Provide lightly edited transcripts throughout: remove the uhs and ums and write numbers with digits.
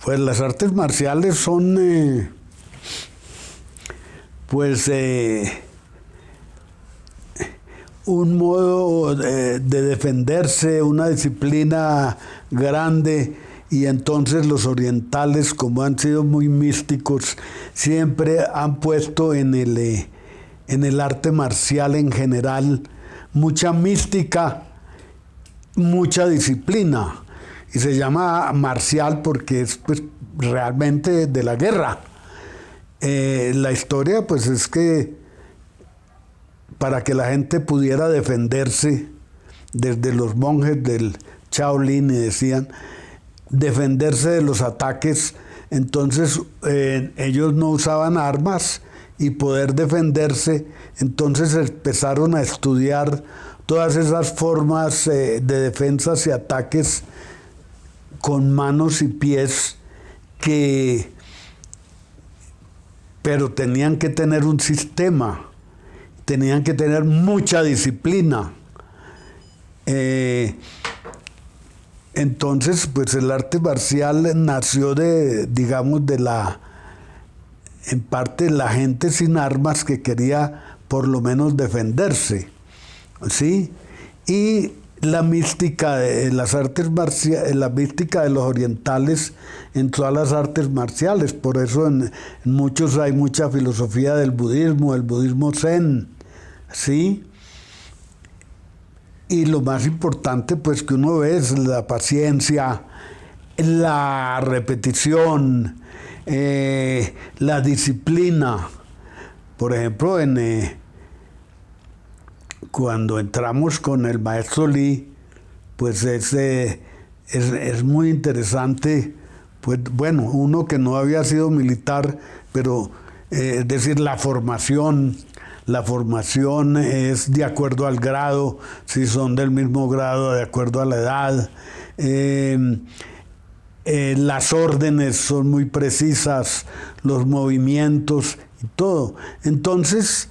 Pues las artes marciales son, pues, un modo de defenderse, una disciplina grande, y entonces los orientales, como han sido muy místicos, siempre han puesto en el arte marcial en general mucha mística, mucha disciplina, y se llama marcial porque es pues realmente de la guerra. La historia pues es que para que la gente pudiera defenderse, desde los monjes del Shaolin, y decían, defenderse de los ataques, entonces ellos no usaban armas y poder defenderse, entonces empezaron a estudiar todas esas formas de defensas y ataques con manos y pies pero tenían que tener un sistema, tenían que tener mucha disciplina. Entonces, pues el arte marcial nació digamos, en parte la gente sin armas que quería por lo menos defenderse, ¿sí? Y la mística de las artes marciales, la mística de los orientales en todas las artes marciales, por eso en muchos hay mucha filosofía del budismo, el budismo zen, ¿sí? Y lo más importante, pues, que uno ve es la paciencia, la repetición, la disciplina. Por ejemplo, cuando entramos con el maestro Lee, pues es muy interesante, pues, bueno, uno que no había sido militar, pero es decir, la formación es de acuerdo al grado, si son del mismo grado, de acuerdo a la edad. Las órdenes son muy precisas, los movimientos y todo. Entonces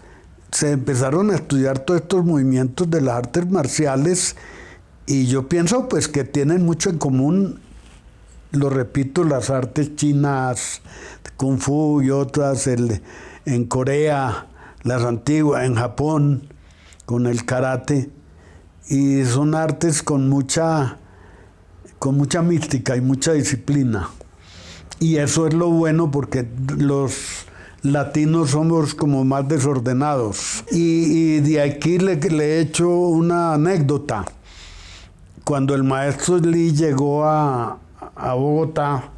se empezaron a estudiar todos estos movimientos de las artes marciales, y yo pienso pues que tienen mucho en común, lo repito, las artes chinas, Kung Fu y otras, en Corea, las antiguas, en Japón, con el karate, y son artes con mucha mística y mucha disciplina. Y eso es lo bueno, porque los latinos somos como más desordenados. Y de aquí le he hecho una anécdota. Cuando el maestro Lee llegó a Bogotá,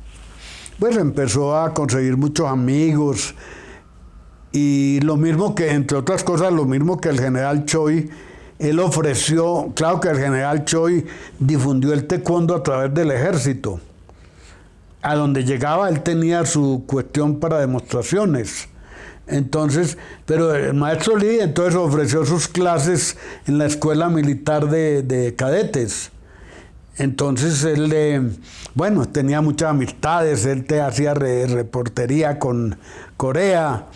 pues empezó a conseguir muchos amigos, y lo mismo que, entre otras cosas, lo mismo que el general Choi, él ofreció, claro que el general Choi difundió el taekwondo a través del ejército. A donde llegaba él tenía su cuestión para demostraciones. Entonces, pero el maestro Lee entonces ofreció sus clases en la escuela militar de cadetes. Entonces él, bueno, tenía muchas amistades, él hacía reportería con Corea.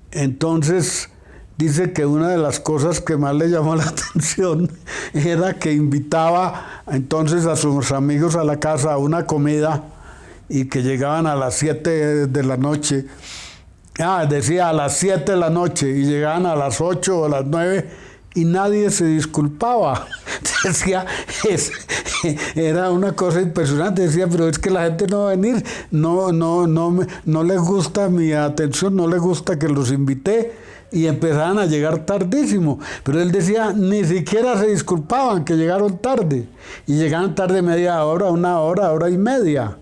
Entonces dice que una de las cosas que más le llamó la atención era que invitaba entonces a sus amigos a la casa a una comida, y que llegaban a las 7 de la noche. Decía a las 7 de la noche, y llegaban a las 8 o a las 9, y nadie se disculpaba. Decía, era una cosa impresionante. Decía, pero es que la gente no va a venir, no les gusta mi atención, no les gusta que los invité, y empezaban a llegar tardísimo. Pero él decía, ni siquiera se disculpaban que llegaron tarde, y llegaban tarde media hora, una hora, hora y media.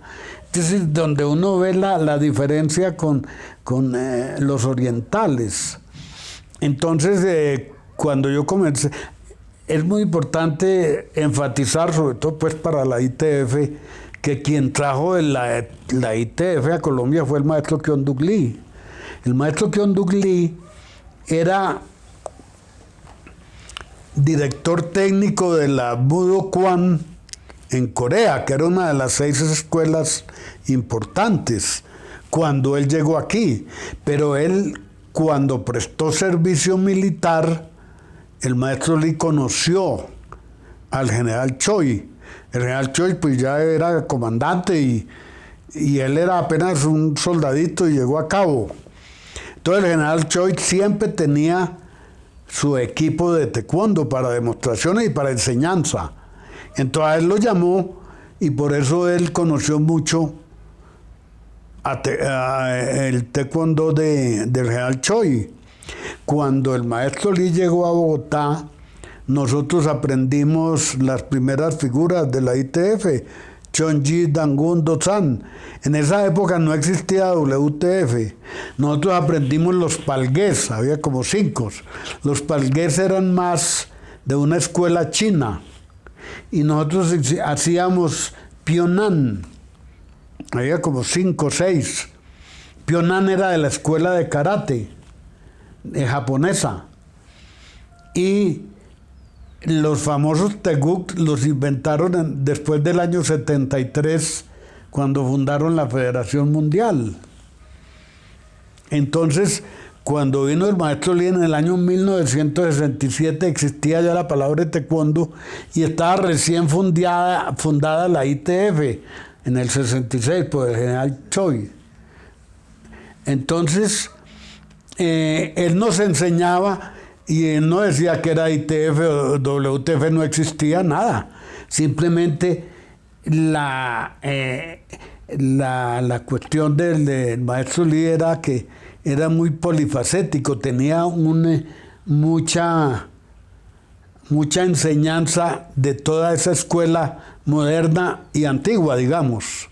Entonces, donde uno ve la diferencia con los orientales. Entonces, cuando yo comencé, es muy importante enfatizar, sobre todo pues para la ITF, que quien trajo la ITF a Colombia fue el maestro Kyung Duk Lee. El maestro Kyung Duk Lee era director técnico de la Budo Kwan en Corea, que era una de las 6 escuelas importantes cuando él llegó aquí. Pero él, cuando prestó servicio militar, el maestro Lee conoció al general Choi. El general Choi pues ya era comandante, y él era apenas un soldadito y llegó a cabo. Entonces el general Choi siempre tenía su equipo de taekwondo para demostraciones y para enseñanza. Entonces él lo llamó y por eso él conoció mucho el taekwondo del general Choi. Cuando el maestro Lee llegó a Bogotá, nosotros aprendimos las primeras figuras de la ITF, Chonji Dangun Dosan. En esa época no existía WTF. Nosotros aprendimos los palgués, había como 5. Los palgués eran más de una escuela china. Y nosotros hacíamos Pionan. Había como 5 o 6. Pionan era de la escuela de karate japonesa. Y los famosos Teguk los inventaron después del año 73, cuando fundaron la Federación Mundial. Entonces, cuando vino el maestro Lee en el año 1967, existía ya la palabra taekwondo y estaba recién fundada la ITF en el 66 por el general Choi. Entonces, él nos enseñaba. Y él no decía que era ITF o WTF, no existía nada. Simplemente la cuestión del maestro Lee era que era muy polifacético, tenía mucha enseñanza de toda esa escuela moderna y antigua, digamos.